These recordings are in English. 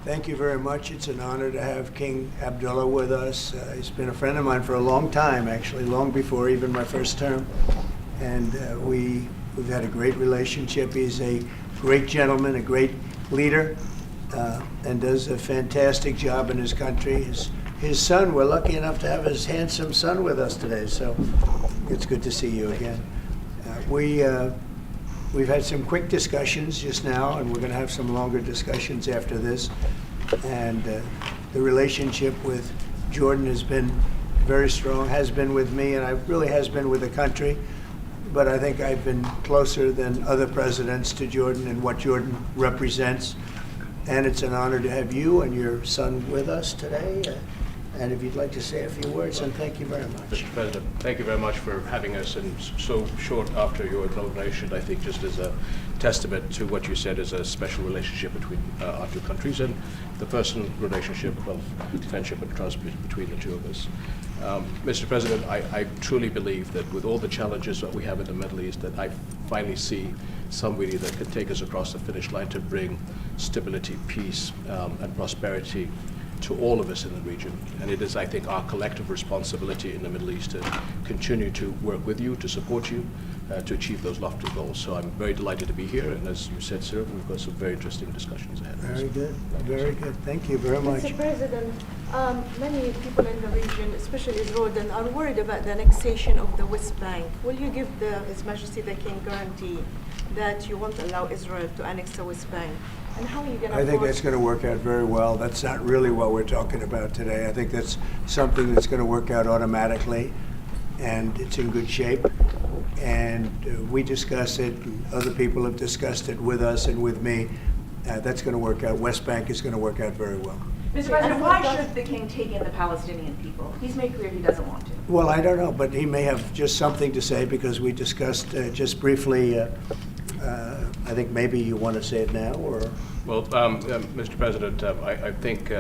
Thank you very much. It's an honor to have King Abdullah with us. He's been a friend of mine for a long time, actually, long before even my first term. And we've had a great relationship. He's a great gentleman, a great leader, and does a fantastic job in his country. His son, we're lucky enough to have his handsome son with us today, so it's good to see you again. We've had some quick discussions just now, and we're going to have some longer discussions after this. And the relationship with Jordan has been very strong, has been with me, and it really has been with the country. But I think I've been closer than other presidents to Jordan and what Jordan represents. And it's an honor to have you and your son with us today. And if you'd like to say a few words, and thank you very much. Mr. President, thank you very much for having us, and so short after your inauguration, I think just as a testament to what you said is a special relationship between our two countries and the personal relationship of friendship and trust between the two of us. Mr. President, I truly believe that with all the challenges that we have in the Middle East, that I finally see somebody that can take us across the finish line to bring stability, peace, and prosperity to all of us in the region. And it is, I think, our collective responsibility in the Middle East to continue to work with you, to support you, to achieve those lofty goals. So I'm very delighted to be here, and as you said, sir, we've got some very interesting discussions ahead of us. Very good, very good. Thank you very much. Mr. President, many people in the region, especially Jordan, are worried about the annexation of the West Bank. Will you give His Majesty the King guarantee that you won't allow Israel to annex the West Bank? And how are you going to? I think that's going to work out very well. That's not really what we're talking about today. I think that's something that's going to work out automatically, and it's in good shape. And we discuss it, and other people have discussed it with us and with me. That's going to work out. West Bank is going to work out very well. Mr. President, why should the King take in the Palestinian people? He's made clear he doesn't want to. Well, I don't know, but he may have just something to say, because we discussed just briefly. I think maybe you want to say it now, or? Well, Mr. President, I think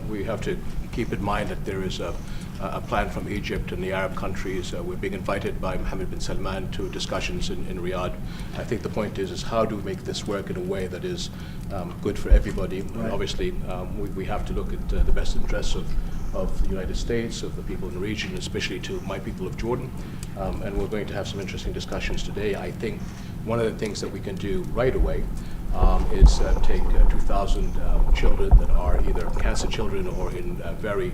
we have to keep in mind that there is a plan from Egypt and the Arab countries. We're being invited by Mohammed bin Salman to discussions in Riyadh. I think the point is how do we make this work in a way that is good for everybody? Right. Obviously, we have to look at the best interests of the United States, of the people in the region, especially to my people of Jordan. And we're going to have some interesting discussions today. I think one of the things that we can do right away is take 2,000 children that are either cancer children or in a very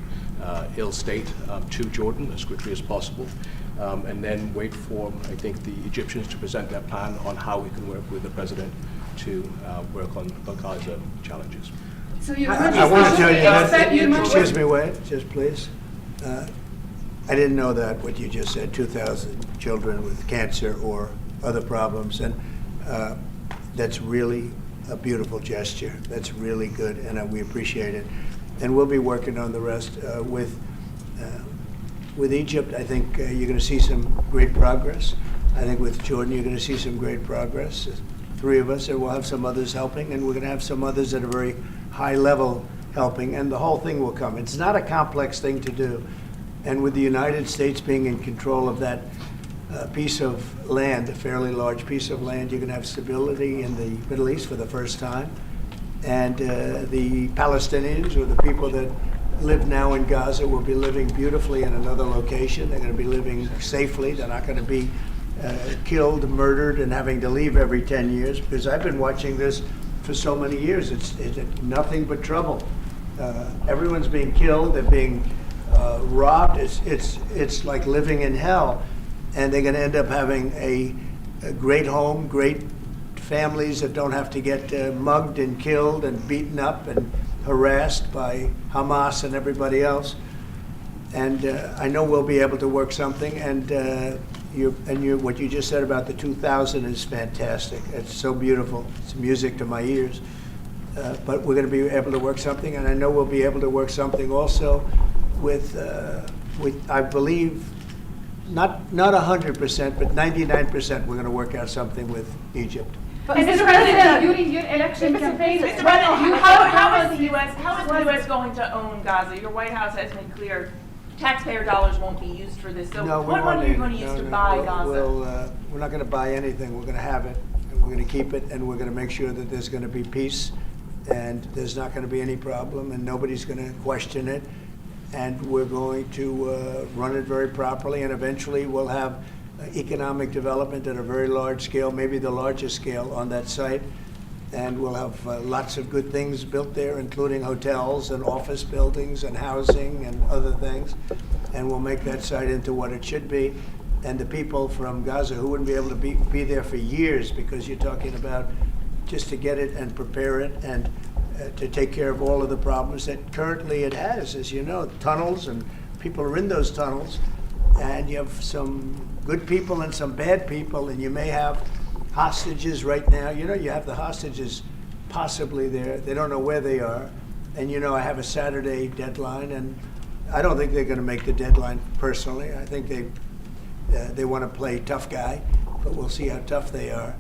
ill state to Jordan as quickly as possible, and then wait for, I think, the Egyptians to present their plan on how we can work with the president to work on Gaza challenges. So I want to tell you that, excuse me, wait, just please. I didn't know that, what you just said, 2,000 children with cancer or other problems, and that's really a beautiful gesture. That's really good, and we appreciate it. And we'll be working on the rest with Egypt. I think you're going to see some great progress. I think with Jordan, you're going to see some great progress. Three of us, and we'll have some others helping, and we're going to have some others at a very high level helping, and the whole thing will come. It's not a complex thing to do. And with the United States being in control of that piece of land, a fairly large piece of land, you're going to have stability in the Middle East for the first time. And the Palestinians, or the people that live now in Gaza, will be living beautifully in another location. They're going to be living safely. They're not going to be killed, murdered, and having to leave every 10 years, because I've been watching this for so many years. It's nothing but trouble. Everyone's being killed. They're being robbed. It's like living in hell. And they're going to end up having a great home, great families that don't have to get mugged and killed and beaten up and harassed by Hamas and everybody else. And I know we'll be able to work something. And what you just said about the 2,000 is fantastic. It's so beautiful. It's music to my ears. But we're going to be able to work something, and I know we'll be able to work something also with I believe, not 100%, but 99%, we're going to work out something with Egypt. But Mr. President, during your election campaign, Mr. President, how is the U.S. going to own Gaza? Your White House has made clear taxpayer dollars won't be used for this. So No, what money are you going to use to buy Gaza? We're not going to buy anything. We're going to have it, and we're going to keep it, and we're going to make sure that there's going to be peace and there's not going to be any problem, and nobody's going to question it. And we're going to run it very properly, and eventually we'll have economic development at a very large scale, maybe the largest scale on that site. And we'll have lots of good things built there, including hotels and office buildings and housing and other things. And we'll make that site into what it should be. And the people from Gaza who wouldn't be able to be there for years, because you're talking about just to get it and prepare it and to take care of all of the problems that currently it has, as you know, tunnels, and people are in those tunnels, and you have some good people and some bad people, and you may have hostages right now. You know, you have the hostages possibly there. They don't know where they are. And you know, I have a Saturday deadline, and I don't think they're going to make the deadline personally. I think they want to play tough guy, but we'll see how tough they are.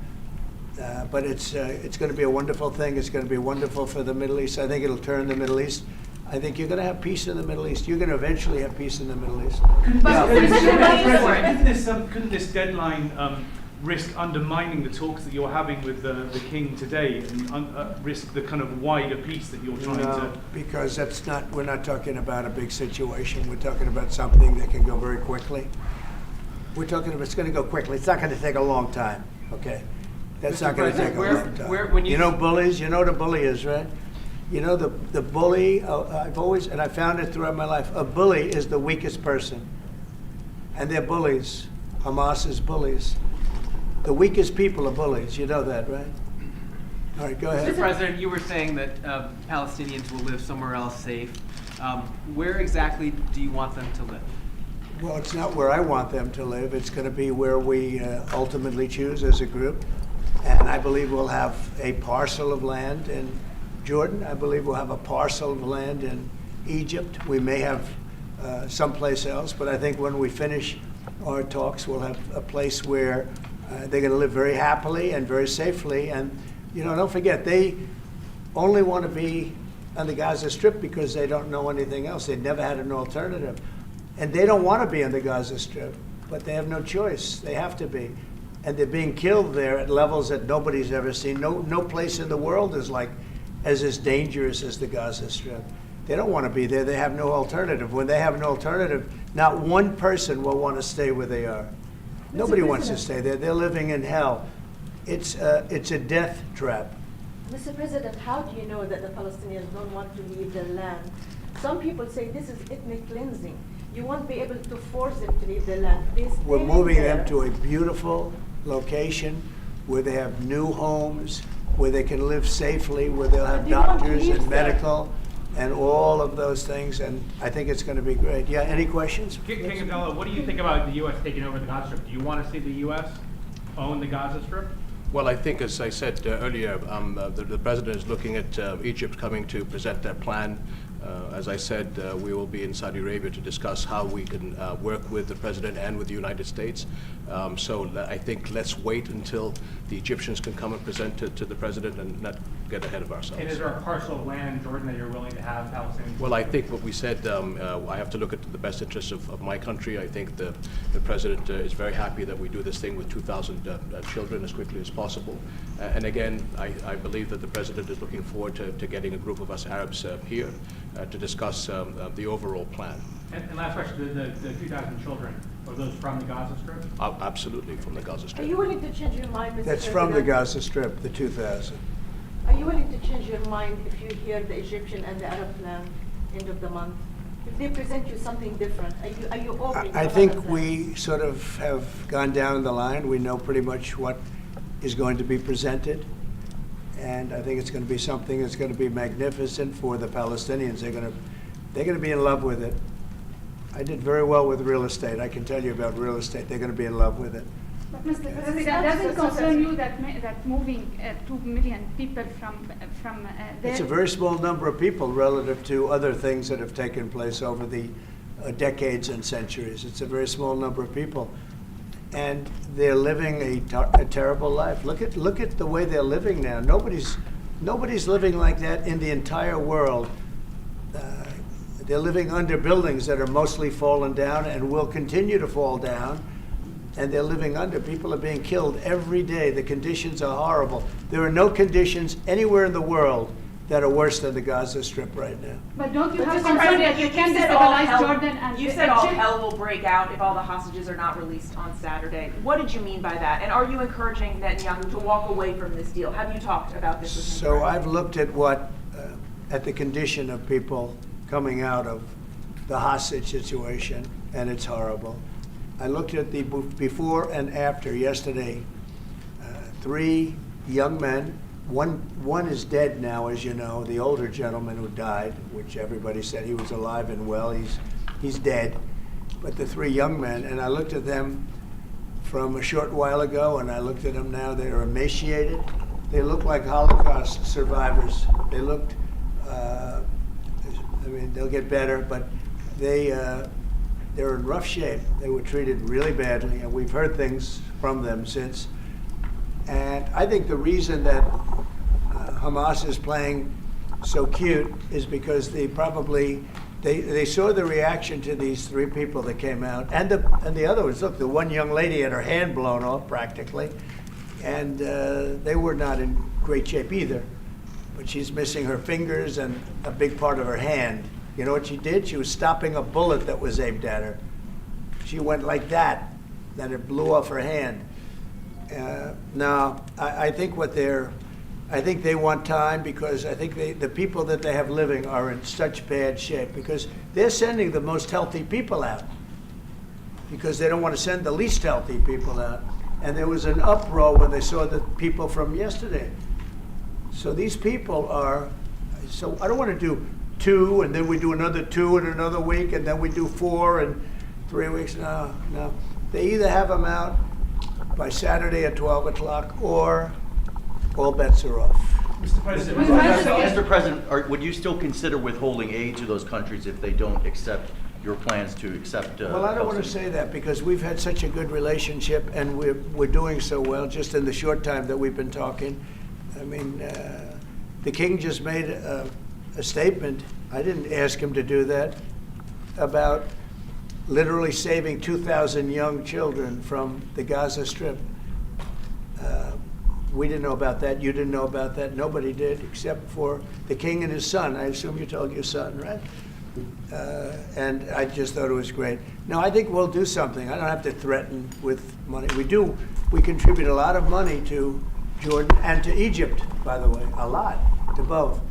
But it's going to be a wonderful thing. It's going to be wonderful for the Middle East. I think it'll turn the Middle East. I think you're going to have peace in the Middle East. You're going to eventually have peace in the Middle East. Couldn't this deadline risk undermining the talks that you're having with the king today, and risk the kind of wider peace that you're trying to? Because we're not talking about a big situation. We're talking about something that can go very quickly. We're talking about it's going to go quickly. It's not going to take a long time, okay? That's Mr. not going to take a long time. when You know bullies? You know what a bully is, right? You know the bully, I've always, and I found it throughout my life, a bully is the weakest person. And they're bullies. Hamas is bullies. The weakest people are bullies. You know that, right? All right, go ahead. Mr. President, you were saying that Palestinians will live somewhere else safe. Where exactly do you want them to live? Well, it's not where I want them to live. It's going to be where we ultimately choose as a group. And I believe we'll have a parcel of land in Jordan. I believe we'll have a parcel of land in Egypt. We may have someplace else, but I think when we finish our talks, we'll have a place where they're going to live very happily and very safely. And, you know, don't forget, they only want to be on the Gaza Strip because they don't know anything else. They've never had an alternative. And they don't want to be on the Gaza Strip, but they have no choice. They have to be. And they're being killed there at levels that nobody's ever seen. No place in the world is as dangerous as the Gaza Strip. They don't want to be there. They have no alternative. When they have no alternative, not one person will want to stay where they are. Nobody wants to stay there. They're living in hell. It's a death trap. Mr. President, how do you know that the Palestinians don't want to leave their land? Some people say this is ethnic cleansing. You won't be able to force them to leave their land. We're moving them to a beautiful location where they have new homes, where they can live safely, where they'll have doctors and medical and all of those things, and I think it's going to be great. Yeah, any questions? King Abdullah, what do you think about the U.S. taking over the Gaza Strip? Do you want to see the U.S. own the Gaza Strip? Well, I think, as I said earlier, the president is looking at Egypt coming to present their plan. As I said, we will be in Saudi Arabia to discuss how we can work with the president and with the United States. So I think let's wait until the Egyptians can come and present it to the president and not get ahead of ourselves. And is there a parcel of land in Jordan that you're willing to have Palestinians? Well, I think what we said, I have to look at the best interests of my country. I think the president is very happy that we do this thing with 2,000 children as quickly as possible. And again, I believe that the president is looking forward to getting a group of us Arabs here to discuss the overall plan. And last question, the 2,000 children, are those from the Gaza Strip? Absolutely, from the Gaza Are Strip. you willing to change your mind, Mr. That's President? from the Gaza Strip, the 2,000. Are you willing to change your mind if you hear the Egyptian and the Arab plan end of the month? If they present you something different, are you open? I think we sort of have gone down the line. We know pretty much what is going to be presented. And I think it's going to be something that's going to be magnificent for the Palestinians. They're going to be in love with it. I did very well with real estate. I can tell you about real estate. They're going to be in love with it. But Mr. President, does it concern you that moving 2 million people from there? It's a very small number of people relative to other things that have taken place over the decades and centuries. It's a very small number of people. And they're living a terrible life. Look at the way they're living now. Nobody's living like that in the entire world. They're living under buildings that are mostly fallen down and will continue to fall down. And they're living under. People are being killed every day. The conditions are horrible. There are no conditions anywhere in the world that are worse than the Gaza Strip right now. But don't you But have Mr. concern President, that you you can said all destabilize hell- Jordan and You said all Egypt? hell will break out if all the hostages are not released on Saturday. What did you mean by that? And are you encouraging Netanyahu to walk away from this deal? Have you talked about this with him? So directly? I've looked at at the condition of people coming out of the hostage situation, and it's horrible. I looked at the before and after yesterday. 3 young men. One is dead now, as you know, the older gentleman who died, which everybody said he was alive and well. He's dead. But the 3 young men, and I looked at them from a short while ago, and I looked at them now. They are emaciated. They look like Holocaust survivors. They looked. I mean, they'll get better, but they're in rough shape. They were treated really badly, and we've heard things from them since. And I think the reason that Hamas is playing so cute is because they saw the reaction to these 3 people that came out, and the other ones. Look, the one young lady had her hand blown off practically, and they were not in great shape either. But she's missing her fingers and a big part of her hand. You know what she did? She was stopping a bullet that was aimed at her. She went like that, then it blew off her hand. Now, I think I think they want time, because I think the people that they have living are in such bad shape, because they're sending the most healthy people out, because they don't want to send the least healthy people out. And there was an uproar when they saw the people from yesterday. So these people are, so I don't want to do 2 and then we do another 2 in another week and then we do 4 in 3 weeks. No. They either have them out by Saturday at 12 o'clock or all bets are off. Mr. President, Mr. President, would you still consider withholding aid to those countries if they don't accept your plans to accept? Well, I don't want to say that, because we've had such a good relationship and we're doing so well just in the short time that we've been talking. I mean, the king just made a statement. I didn't ask him to do that, about literally saving 2,000 young children from the Gaza Strip. We didn't know about that. You didn't know about that. Nobody did, except for the king and his son. I assume you told your son, right? And I just thought it was great. Now, I think we'll do something. I don't have to threaten with money. We contribute a lot of money to Jordan and to Egypt, by the way, a lot, to both.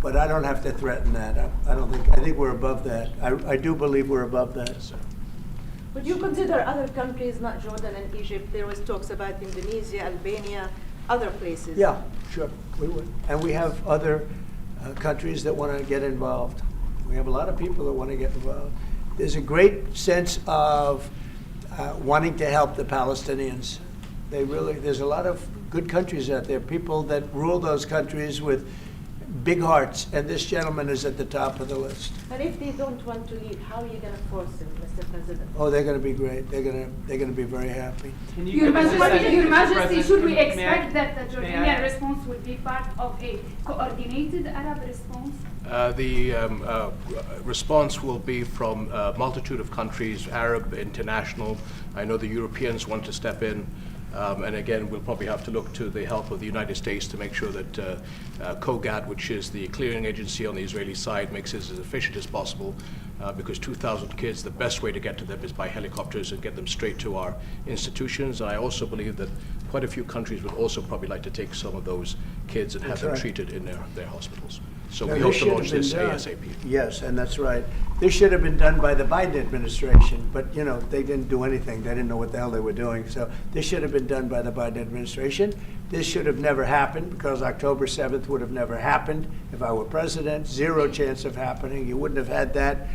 But I don't have to threaten that. I think we're above that. I do believe we're above that. So. Would you consider other countries, not Jordan and Egypt? There was talks about Indonesia, Albania, other places. Yeah, sure, we would. And we have other countries that want to get involved. We have a lot of people that want to get involved. There's a great sense of wanting to help the Palestinians. There's a lot of good countries out there, people that rule those countries with big hearts, and this gentleman is at the top of the list. But if they don't want to leave, how are you going to force them, Mr. President? Oh, they're going to be great. They're going to be very happy. Can you Your give us a Majesty, second, Your Mr. Majesty, President? should we May I- expect that the may I- Jordanian response will be part of a coordinated Arab response? The response will be from a multitude of countries, Arab, international. I know the Europeans want to step in. And again, we'll probably have to look to the help of the United States to make sure that COGAT, which is the clearing agency on the Israeli side, makes it as efficient as possible, because 2,000 kids, the best way to get to them is by helicopters and get them straight to our institutions. And I also believe that quite a few countries would also probably like to take some of those kids and have them treated in their hospitals. So Now, we this hope to should have launch been this done. ASAP. Yes, and that's right. This should have been done by the Biden administration, but they didn't do anything. They didn't know what the hell they were doing. So this should have been done by the Biden administration. This should have never happened, because October 7th would have never happened if I were president. Zero chance of happening. You wouldn't have had that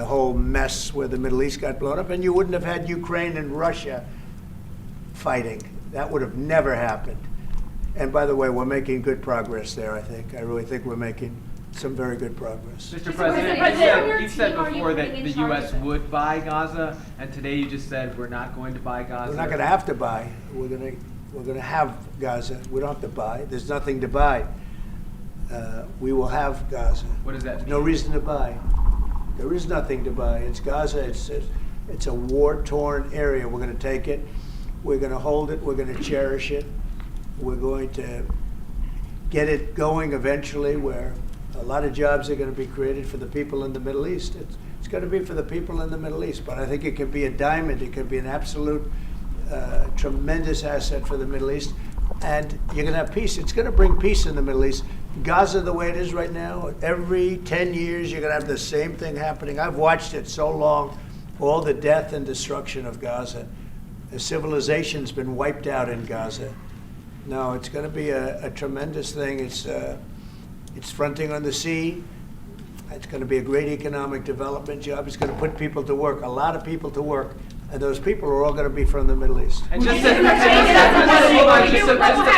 whole mess where the Middle East got blown up, and you wouldn't have had Ukraine and Russia fighting. That would have never happened. And by the way, we're making good progress there, I think. I really think we're making some very good progress. Mr. President, President, you is said there your before team, are that you the putting in U.S. charge of it? would buy Gaza, and today you just said we're not going to buy Gaza. We're not going to have to buy. We're going to have Gaza. We don't have to buy. There's nothing to buy. We will have Gaza. What does that mean? No reason to buy. There is nothing to buy. It's Gaza. It's a war-torn area. We're going to take it. We're going to hold it. We're going to cherish it. We're going to get it going eventually where a lot of jobs are going to be created for the people in the Middle East. It's going to be for the people in the Middle East, but I think it could be a diamond. It could be an absolute tremendous asset for the Middle East. And you're going to have peace. It's going to bring peace in the Middle East. Gaza, the way it is right now, every 10 years you're going to have the same thing happening. I've watched it so long, all the death and destruction of Gaza. The civilization's been wiped out in Gaza. No, it's going to be a tremendous thing. It's fronting on the sea. It's going to be a great economic development job. It's going to put people to work, a lot of people to work. And those people are all going to be from the Middle East. And just to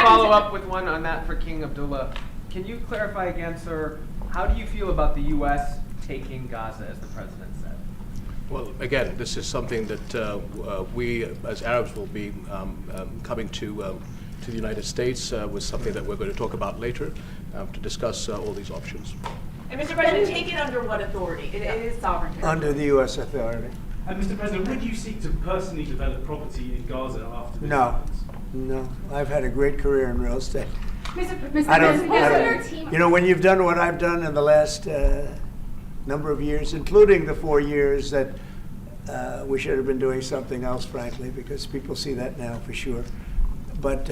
follow up with one on that for King Abdullah, can you clarify again, sir, how do you feel about the U.S. taking Gaza, as the president said? Well, again, this is something that we, as Arabs, will be coming to the United States with something that we're going to talk about later to discuss all these options. And Mr. President, take it under what authority? It is sovereign territory. Under the U.S. authority. And Mr. President, would you seek to personally develop property in Gaza after this No. happens? No. I've had a great career in real estate. Mr. I don't, President, you know, when you've done what I've done in the last number of years, including the 4 years that we should have been doing something else, frankly, because people see that now for sure. But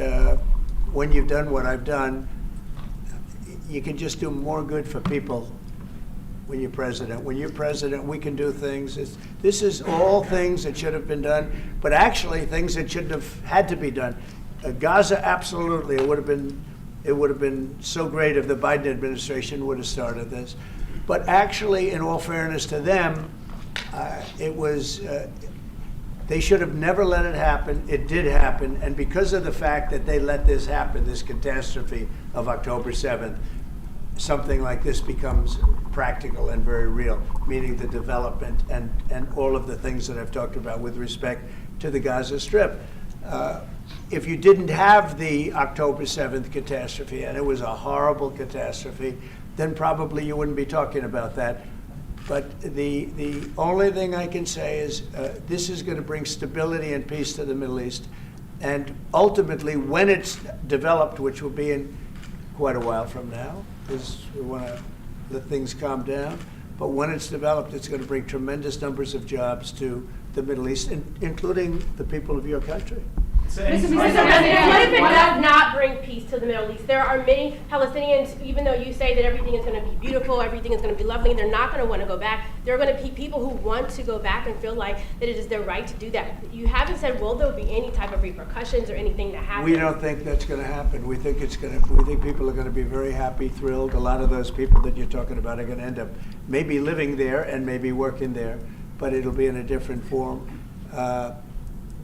when you've done what I've done, you can just do more good for people when you're president. When you're president, we can do things. This is all things that should have been done, but actually things that shouldn't have had to be done. Gaza, absolutely, it would have been so great if the Biden administration would have started this. But actually, in all fairness to them, they should have never let it happen. It did happen, and because of the fact that they let this happen, this catastrophe of October 7th, something like this becomes practical and very real, meaning the development and all of the things that I've talked about with respect to the Gaza Strip. If you didn't have the October 7th catastrophe, and it was a horrible catastrophe, then probably you wouldn't be talking about that. But the only thing I can say is this is going to bring stability and peace to the Middle East. And ultimately, when it's developed, which will be in quite a while from now, because we want to let things calm down. But when it's developed, it's going to bring tremendous numbers of jobs to the Middle East, including the people of your country. So Mr. President, what if it does not bring peace to the Middle East? There are many Palestinians, even though you say that everything is going to be beautiful, everything is going to be lovely, and they're not going to want to go back, there are going to be people who want to go back and feel like that it is their right to do that. You haven't said, will there be any type of repercussions or anything that happens? We don't think that's going to happen. We think people are going to be very happy, thrilled. A lot of those people that you're talking about are going to end up maybe living there and maybe working there, but it'll be in a different form.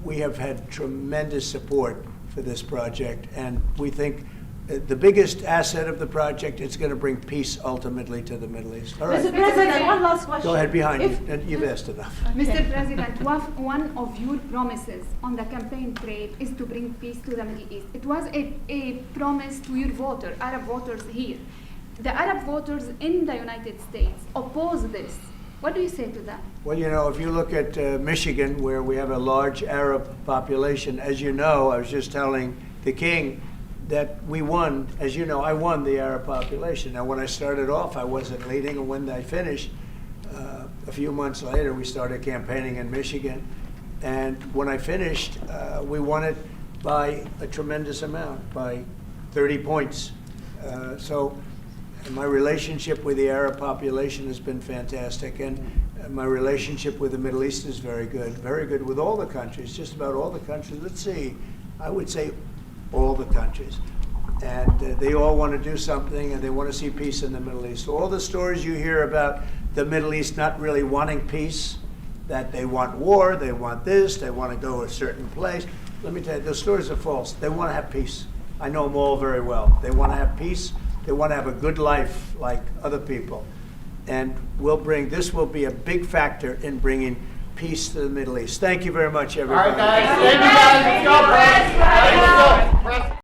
We have had tremendous support for this project, and we think the biggest asset of the project is going to bring peace ultimately to the Middle East. All right. Mr. President, one last question. Go ahead, behind you. You've asked enough. Mr. President, one of your promises on the campaign trail is to bring peace to the Middle East. It was a promise to your voters, Arab voters here. The Arab voters in the United States oppose this. What do you say to that? Well, you know, if you look at Michigan, where we have a large Arab population, as you know, I was just telling the king that we won. As you know, I won the Arab population. Now, when I started off, I wasn't leading, and when I finished, a few months later, we started campaigning in Michigan. And when I finished, we won it by a tremendous amount, by 30 points. So my relationship with the Arab population has been fantastic, and my relationship with the Middle East is very good with all the countries, just about all the countries. Let's see, I would say all the countries. And they all want to do something, and they want to see peace in the Middle East. All the stories you hear about the Middle East not really wanting peace, that they want war, they want this, they want to go a certain place. Let me tell you, those stories are false. They want to have peace. I know them all very well. They want to have peace. They want to have a good life like other people. And this will be a big factor in bringing peace to the Middle East. Thank you very much, everybody. All right, guys. Thank you, guys. Let's go, press.